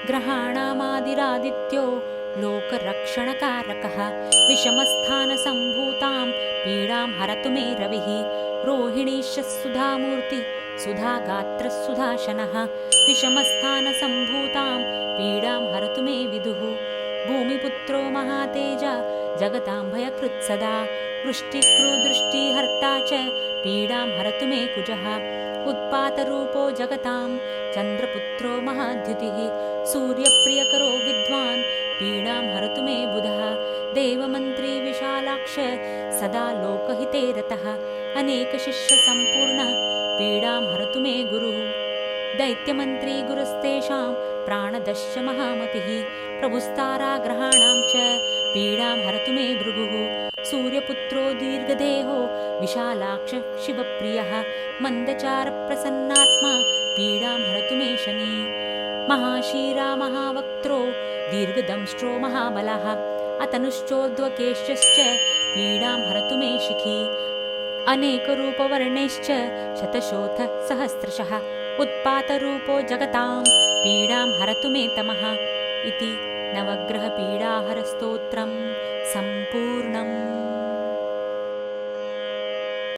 ग्रहाणामादिरादित्यो लोकरक्षणकारकः विषमस्थानसम्भूतां पीडां हरतु मे रविः रोहिणीशः सुधामूर्ति सुधागात्रः विषमस्थानसम्भूतां पीडां हरतु मे विदुः भूमिपुत्रो महातेज जगतां भयकृत्सदा वृष्टिकृदृष्टिहर्ता च पीडां हरतु मे कुजः उत्पातरूपो जगतां चन्द्रपुत्रो महाद्युतिः सूर्यप्रियकरो विद्वान् पीडां हरतु मे बुधः देवमन्त्री विशालाक्ष सदा लोकहिते रतः अनेकशिष्यसम्पूर्णः पीडां हरतु मे गुरुः दैत्यमन्त्री गुरुस्तेषां प्राणदश्च महामतिः प्रभुस्ताराग्रहाणां च पीडां हरतु मे भृगुः सूर्यपुत्रो दीर्घदेहो विशालाक्ष शिवप्रियः मन्दचारप्रसन्नात्मा पीडां हरतु मे शनि महाशीरा महावक्त्रो दीर्घदंष्ट्रो महाबलः अतनुश्चोद्वकेश्यश्च पीडां हरतु मे शिखी अनेकरूपवर्णैश्च शतशोथ सहस्रशः उत्पातरूपो जगतां पीडां हरतु मे तमः इति नवग्रहपीडाहरस्तोत्रं सम्पूर्णम्।